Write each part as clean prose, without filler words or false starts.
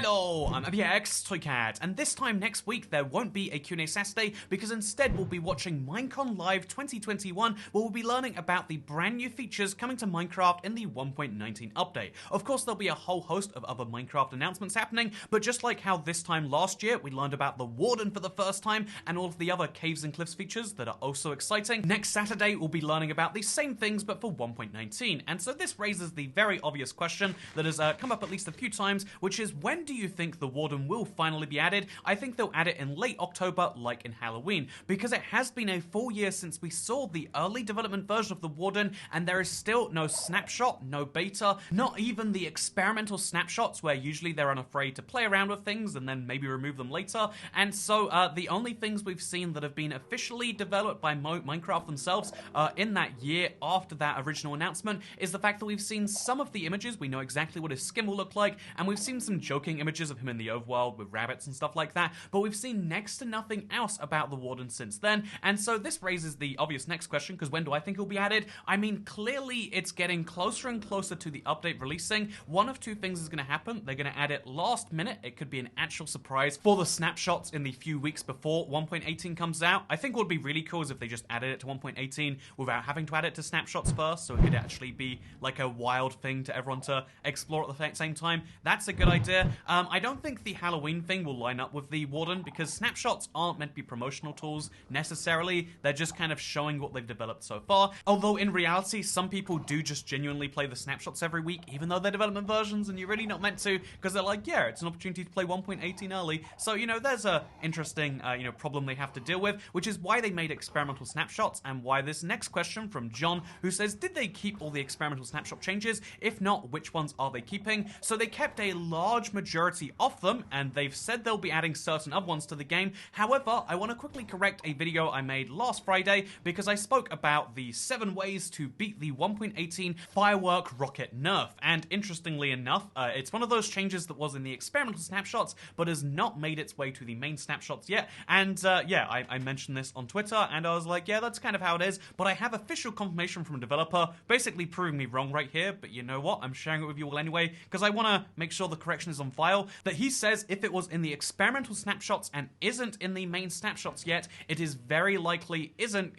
Hello, I'm FINAL QnA, and this time next week there won't be a Q&A Saturday because instead we'll be watching Minecon Live 2021 where we'll be learning about the brand new features coming to Minecraft in the 1.19 update. Of course there'll be a whole host of other Minecraft announcements happening, but just like how this time last year we learned about the Warden for the first time and all of the other caves and cliffs features that are also exciting, next Saturday we'll be learning about the same things but for 1.19. And so this raises the very obvious question that has come up at least a few times, which is when do you think the Warden will finally be added? I think they'll add it in late October like in Halloween, because it has been a full year since we saw the early development version of the Warden and there is still no snapshot, no beta, not even the experimental snapshots where usually they're unafraid to play around with things and then maybe remove them later. And so the only things we've seen that have been officially developed by Minecraft themselves in that year after that original announcement is the fact that we've seen some of the images, we know exactly what his skin will look like, and we've seen some joking images of him in the overworld with rabbits and stuff like that, but we've seen next to nothing else about the Warden since then. And so this raises the obvious next question, because when do I think it will be added? I mean, clearly it's getting closer and closer to the update releasing. One of two things is going to happen. They're going to add it last minute. It could be an actual surprise for the snapshots in the few weeks before 1.18 comes out. I think what would be really cool is if they just added it to 1.18 without having to add it to snapshots first, so it could actually be like a wild thing to everyone to explore at the same time. That's a good idea. I don't think the Halloween thing will line up with the Warden because snapshots aren't meant to be promotional tools necessarily. They're just kind of showing what they've developed so far. Although in reality, some people do just genuinely play the snapshots every week, even though they're development versions, and you're really not meant to, because they're like, yeah, it's an opportunity to play 1.18 early. So, you know, there's a interesting, problem they have to deal with, which is why they made experimental snapshots, and why this next question from John, who says, did they keep all the experimental snapshot changes? If not, which ones are they keeping? So they kept a large majority of them, and they've said they'll be adding certain other ones to the game. However, I want to quickly correct a video I made last Friday because I spoke about the 7 ways to beat the 1.18 firework rocket nerf, and interestingly enough, it's one of those changes that was in the experimental snapshots but has not made its way to the main snapshots yet. And yeah, I mentioned this on Twitter and I was like, yeah, that's kind of how it is, but I have official confirmation from a developer basically proving me wrong right here. But you know what, I'm sharing it with you all anyway because I want to make sure the correction is on file, that he says if it was in the experimental snapshots and isn't in the main snapshots yet, it is very likely isn't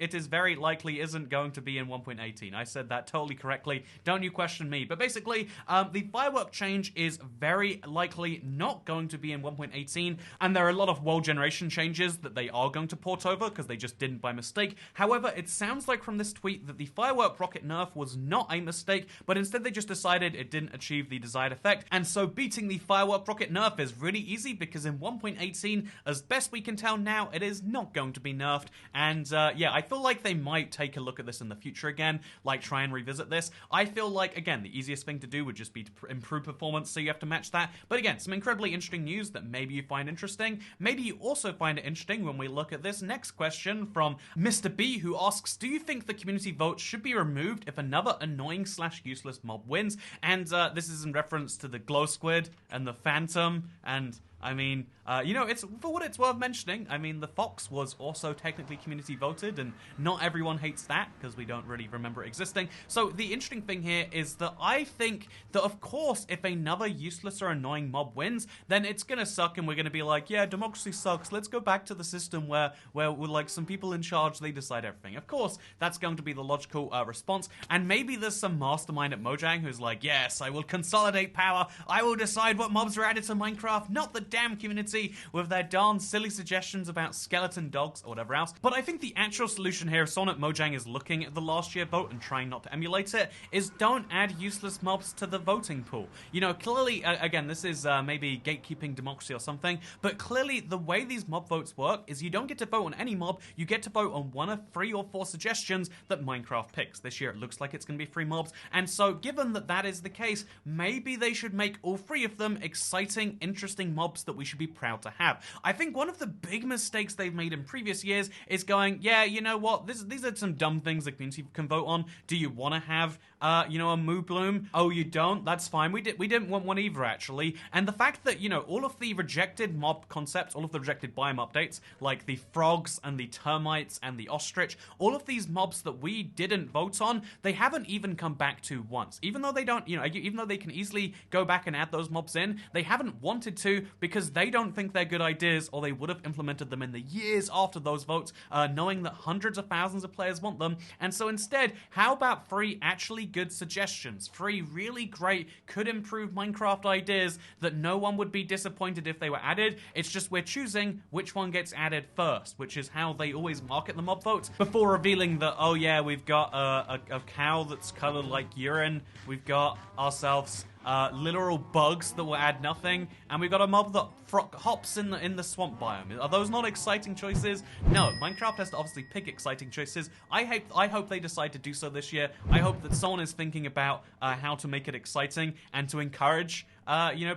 going to be in 1.18. I said that totally correctly, don't you question me. But basically, the firework change is very likely not going to be in 1.18, and there are a lot of world generation changes that they are going to port over because they just didn't by mistake. However, it sounds like from this tweet that the firework rocket nerf was not a mistake, but instead they just decided it didn't achieve the desired effect, and so beating the firework rocket nerf is really easy because in 1.18, as best we can tell now, it is not going to be nerfed. And yeah, I feel like they might take a look at this in the future again, like try and revisit this. I feel like, again, the easiest thing to do would just be to improve performance, so you have to match that. But again, some incredibly interesting news that maybe you find interesting. Maybe you also find it interesting when we look at this next question from Mr. B, who asks, do you think the community vote should be removed if another annoying/useless mob wins? And this is in reference to the glow squid and the phantom, and I mean, it's for what it's worth mentioning. I mean, the fox was also technically community voted, and not everyone hates that because we don't really remember it existing. So the interesting thing here is that I think that, of course, if another useless or annoying mob wins, then it's gonna suck, and we're gonna be like, yeah, democracy sucks. Let's go back to the system where we're like some people in charge, they decide everything. Of course, that's going to be the logical response, and maybe there's some mastermind at Mojang who's like, yes, I will consolidate power. I will decide what mobs are added to Minecraft, not the damn community with their darn silly suggestions about skeleton dogs or whatever else. But I think the actual solution here, if someone at Mojang is looking at the last year vote and trying not to emulate it, is don't add useless mobs to the voting pool. You know, clearly, again, this is maybe gatekeeping democracy or something, but clearly the way these mob votes work is you don't get to vote on any mob, you get to vote on one of 3 or 4 suggestions that Minecraft picks. This year it looks like it's going to be 3 mobs, and so given that that is the case, maybe they should make all 3 of them exciting, interesting mobs that we should be proud to have. I think one of the big mistakes they've made in previous years is going, yeah, you know what, these are some dumb things the community can vote on. Do you want to have, a Moo Bloom? Oh, you don't? That's fine. We didn't want one either, actually. And the fact that, all of the rejected mob concepts, all of the rejected biome updates, like the frogs and the termites and the ostrich, all of these mobs that we didn't vote on, they haven't even come back to once. Even though they don't, even though they can easily go back and add those mobs in, They haven't wanted to because they don't think they're good ideas, or they would have implemented them in the years after those votes, knowing that hundreds of thousands of players want them. And so instead, how about 3 actually good suggestions? 3 really great, could improve Minecraft ideas that no one would be disappointed if they were added. It's just we're choosing which one gets added first, which is how they always market the mob votes, before revealing that, oh yeah, we've got a cow that's colored like urine, we've got ourselves literal bugs that will add nothing, and we've got a mob that hops in the swamp biome. Are those not exciting choices? No, Minecraft has to obviously pick exciting choices. I hope they decide to do so this year. I hope that someone is thinking about how to make it exciting and to encourage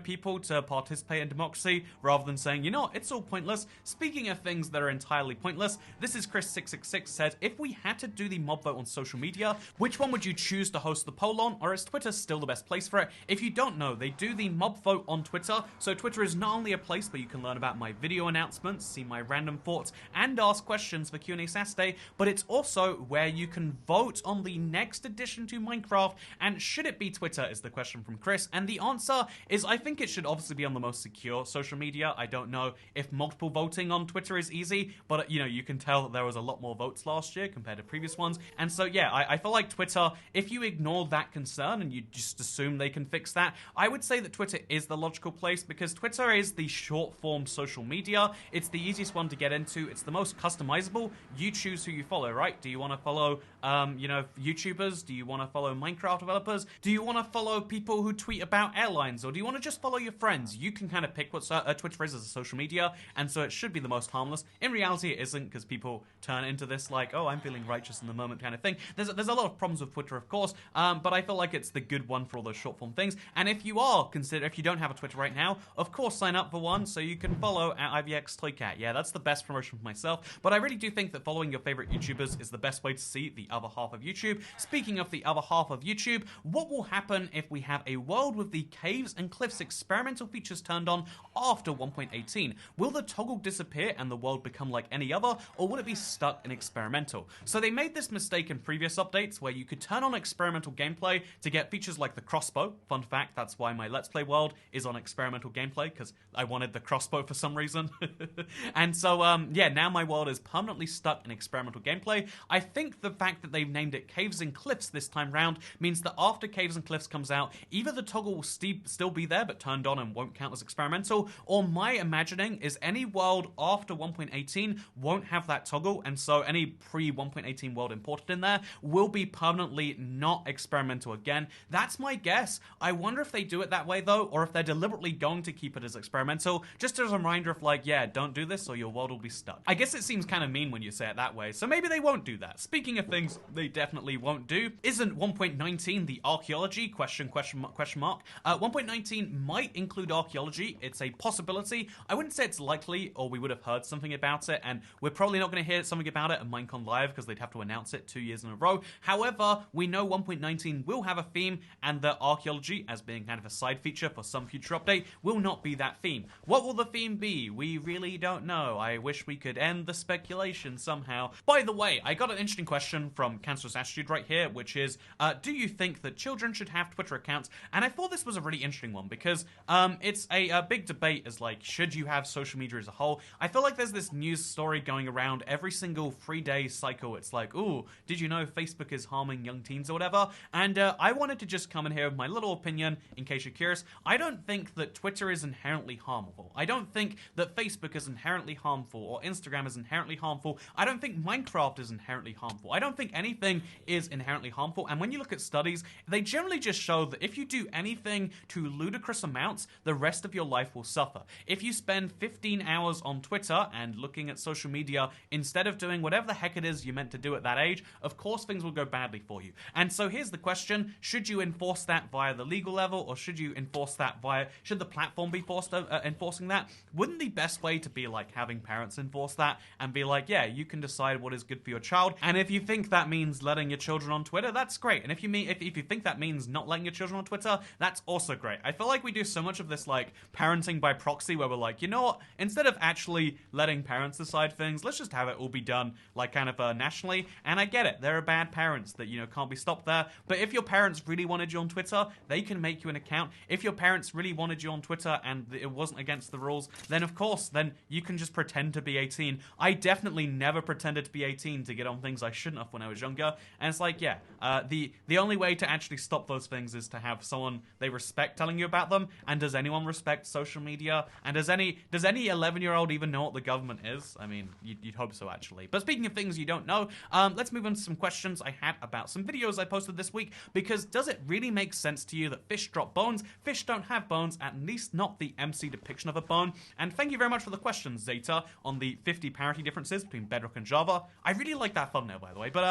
people to participate in democracy, rather than saying, it's all pointless. Speaking of things that are entirely pointless, this is Chris666 said, if we had to do the mob vote on social media, which one would you choose to host the poll on, or is Twitter still the best place for it? If you don't know, they do the mob vote on Twitter, so Twitter is not only a place where you can learn about my video announcements, see my random thoughts, and ask questions for QnA Saturday, but it's also where you can vote on the next addition to Minecraft. And should it be Twitter is the question from Chris, and the answer is I think it should obviously be on the most secure social media. I don't know if multiple voting on Twitter is easy, but you can tell that there was a lot more votes last year compared to previous ones. And so yeah, I feel like Twitter, if you ignore that concern and you just assume they can fix that, I would say that Twitter is the logical place, because Twitter is the short form social media. It's the easiest one to get into. It's the most customizable. You choose who you follow, right? Do you want to follow YouTubers? Do you want to follow Minecraft developers? Do you want to follow people who tweet about airlines? Or do you want to just follow your friends? You can kind of pick what Twitter is as a social media, and so it should be the most harmless. In reality, it isn't, because people turn into this like, oh, I'm feeling righteous in the moment kind of thing. There's a lot of problems with Twitter, of course, but I feel like it's the good one for all those short form things. And if you don't have a Twitter right now, of course sign up for one so you can follow at IVXToyCat. Yeah, that's the best promotion for myself, but I really do think that following your favorite YouTubers is the best way to see the other half of YouTube. Speaking of the other half of YouTube, what will happen if we have a world with the caves and cliffs experimental features turned on after 1.18? Will the toggle disappear and the world become like any other, or will it be stuck in experimental? So they made this mistake in previous updates where you could turn on experimental gameplay to get features like the crossbow. Fun fact, that's why my Let's Play world is on experimental gameplay, because I wanted the crossbow for some reason. And so yeah, now my world is permanently stuck in experimental gameplay. I think the fact that they've named it Caves and Cliffs this time round means that after Caves and Cliffs comes out, either the toggle will still be there but turned on and won't count as experimental, or my imagining is any world after 1.18 won't have that toggle, and so any pre 1.18 world imported in there will be permanently not experimental again. That's my guess. I wonder if they do it that way though, or if they're deliberately going to keep it as experimental, just as a reminder of like, yeah, don't do this or your world will be stuck. I guess it seems kind of mean when you say it that way, so maybe they won't do that. Speaking of things they definitely won't do, isn't 1.19 the archaeology? Question mark. 1.19 might include archaeology. It's a possibility. I wouldn't say it's likely, or we would have heard something about it, and we're probably not going to hear something about it at Minecon Live because they'd have to announce it 2 years in a row. However, we know 1.19 will have a theme, and that archaeology, as being kind of a side feature for some future update, will not be that theme. What will the theme be? We really don't know. I wish we could end the speculation somehow. By the way, I got an interesting question from Cancerous Attitude right here, which is, do you think that children should have Twitter accounts? And I thought this was a really interesting one because it's a big debate as like, should you have social media as a whole? I feel like there's this news story going around every single 3-day cycle. It's like, ooh, did you know Facebook is harming young teens or whatever? And I wanted to just come in here with my little opinion, in case you're curious. I don't think that Twitter is inherently harmful. I don't think that Facebook is inherently harmful, or Instagram is inherently harmful. I don't think Minecraft is inherently harmful. I don't think anything is inherently harmful. And when you look at studies, they generally just show that if you do anything to ludicrous amounts, the rest of your life will suffer. If you spend 15 hours on Twitter and looking at social media instead of doing whatever the heck it is you meant to do at that age, of course things will go badly for you. And so here's the question: should you enforce that via the legal level, or should you enforce that should the platform be enforcing that? Wouldn't the best way to be like having parents enforce that and be like, yeah, you can decide what is good for your child, and if you think that means letting your children on Twitter, that's great. And if you think that means not letting your children on Twitter, that's also great. I feel like we do so much of this, like, parenting by proxy, where we're like, you know what, instead of actually letting parents decide things, let's just have it all be done, like, kind of nationally. And I get it, there are bad parents that, you know, can't be stopped there, but if your parents really wanted you on Twitter, they can make you an account. If your parents really wanted you on Twitter and it wasn't against the rules, then of course, then you can just pretend to be 18. I definitely never pretended to be 18 to get on things I shouldn't have when I was younger, and it's like, yeah, the only way to actually stop those things is to have someone they respect telling you about them. And does anyone respect social media? And does any 11-year-old even know what the government is? I mean, you'd hope so, actually. But speaking of things you don't know, let's move on to some questions I had about some videos I posted this week, because does it really make sense to you that fish drop bones? Fish don't have bones, at least not the MC depiction of a bone. And thank you very much for the questions, Zeta, on the 50 parity differences between Bedrock and Java. I really like that thumbnail, by the way, but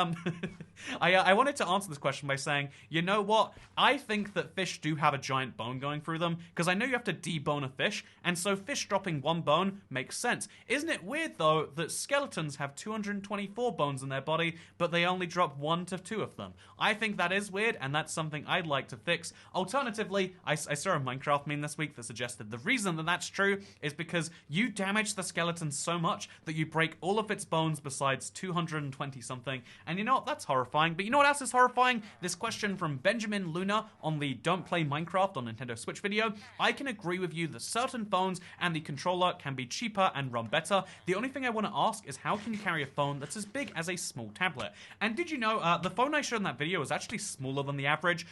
I wanted to answer this question by saying, you know what, I think that fish do have a giant bone going through them, because I know you have to debone a fish, and so fish dropping one bone makes sense. Isn't it weird, though, that skeletons have 224 bones in their body, but they only drop 1 to 2 of them? I think that is weird, and that's something I'd like to fix. Alternatively, I saw a Minecraft meme this week that suggested the reason that that's true is because you damage the skeleton so much that you break all of its bones besides 220 something, and you know what, that's horrifying. But you know what else is horrifying? This question from Benjamin Luna on the Don't Play Minecraft on Nintendo Switch video. I can agree with you that certain phones and the controller can be cheaper and run better. The only thing I want to ask is, how can you carry a phone that's as big as a small tablet? And did you know, the phone I showed in that video is actually smaller than the average.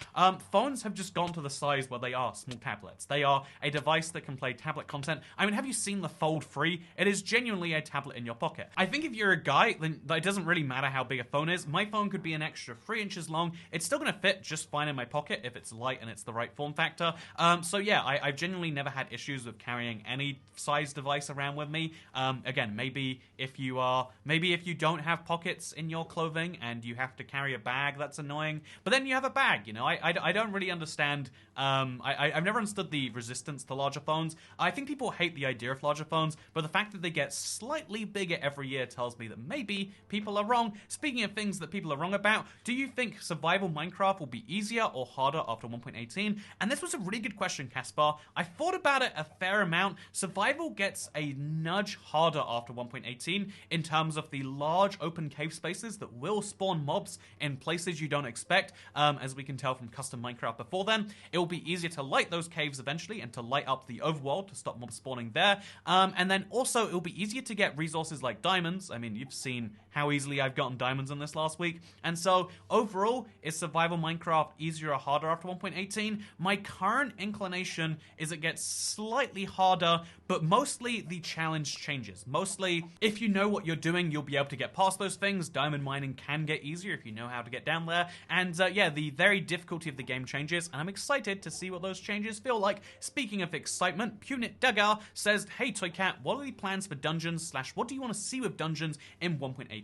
Phones have just gone to the size where they are small tablets. They are a device that can play tablet content. I mean, have you seen the Fold 3? It is genuinely a tablet in your pocket. I think if you're a guy, then it doesn't really matter how big a phone is. My phone could be an extra 3 inches long. It's still going to fit just fine in my pocket if it's light and it's the right form factor. So yeah, I've genuinely never had issues with carrying any size device around with me. Again, maybe if you don't have pockets in your clothing and you have to carry a bag, that's annoying. But then you have a bag, you know. I don't really understand. I've never understood the resistance to larger phones. I think people hate the idea of larger phones, but the fact that they get slightly bigger every year tells me that maybe people are wrong. Speaking of things that people are wrong about, do you think survival Minecraft will be easier or harder after 1.18? And this was a really good question, Caspar. I thought about it a fair amount. Survival gets a nudge harder after 1.18 in terms of the large open cave spaces that will spawn mobs in places you don't expect, as we can tell from custom Minecraft before then. It will be easier to light those caves eventually and to light up the overworld to stop mobs spawning there. And then also it will be easier to get resources like diamonds. I mean, you've seen how easily I've gotten diamonds in this last week. And so overall, is survival Minecraft easier or harder after 1.18? My current inclination is it gets slightly harder, but mostly the challenge changes. Mostly, if you know what you're doing, you'll be able to get past those things. Diamond mining can get easier if you know how to get down there. And yeah, the very difficulty of the game changes, and I'm excited to see what those changes feel like. Speaking of excitement, Punit Dagar says, hey Toycat, what are the plans for dungeons / what do you want to see with dungeons in 1.18?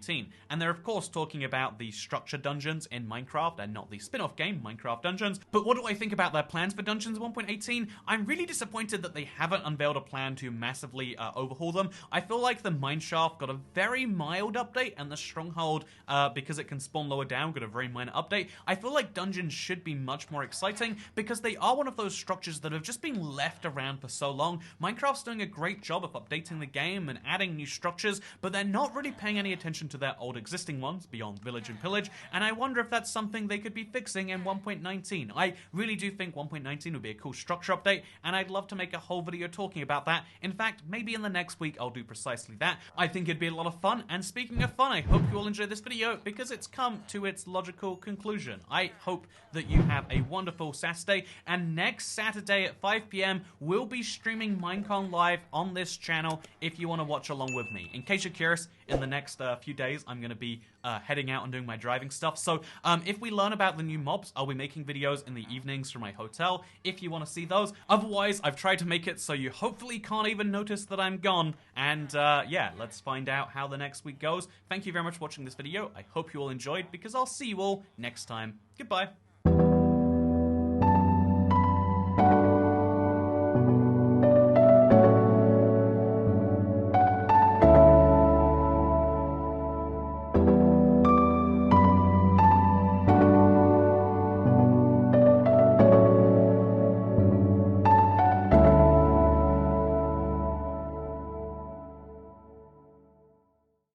And they're of course talking about the structured dungeons in Minecraft and not the spin-off game, Minecraft Dungeons. But what do I think about their plans for dungeons in 1.18? I'm really disappointed that they haven't unveiled a plan to massively overhaul them. I feel like the Mineshaft got a very mild update, and the Stronghold, because it can spawn lower down, got a very minor update. I feel like dungeons should be much more exciting because they are one of those structures that have just been left around for so long. Minecraft's doing a great job of updating the game and adding new structures, but they're not really paying any attention to their old existing ones beyond Village and Pillage, and I wonder if that's something they could be fixing in 1.19. I really do think 1.19 would be a cool structure update, and I'd love to make a whole video talking about that. In fact, maybe in the next week I'll do precisely that. I think it'd be a lot of fun, and speaking of fun, I hope you all enjoyed this video because it's come to its logical conclusion. I hope that you have a wonderful Saturday, and next Saturday at 5 p.m. we'll be streaming Minecon live on this channel if you want to watch along with me. In case you're curious, in the next few days I'm going to be heading out and doing my driving stuff, so if we learn about the new mobs, I'll be making videos in the evenings from my hotel if you want to see those. Otherwise, I've tried to make it so you hopefully can't even notice that I'm gone, and yeah, let's find out how the next week goes. Thank you very much for watching this video. I hope you all enjoyed, because I'll see you all next time. Goodbye.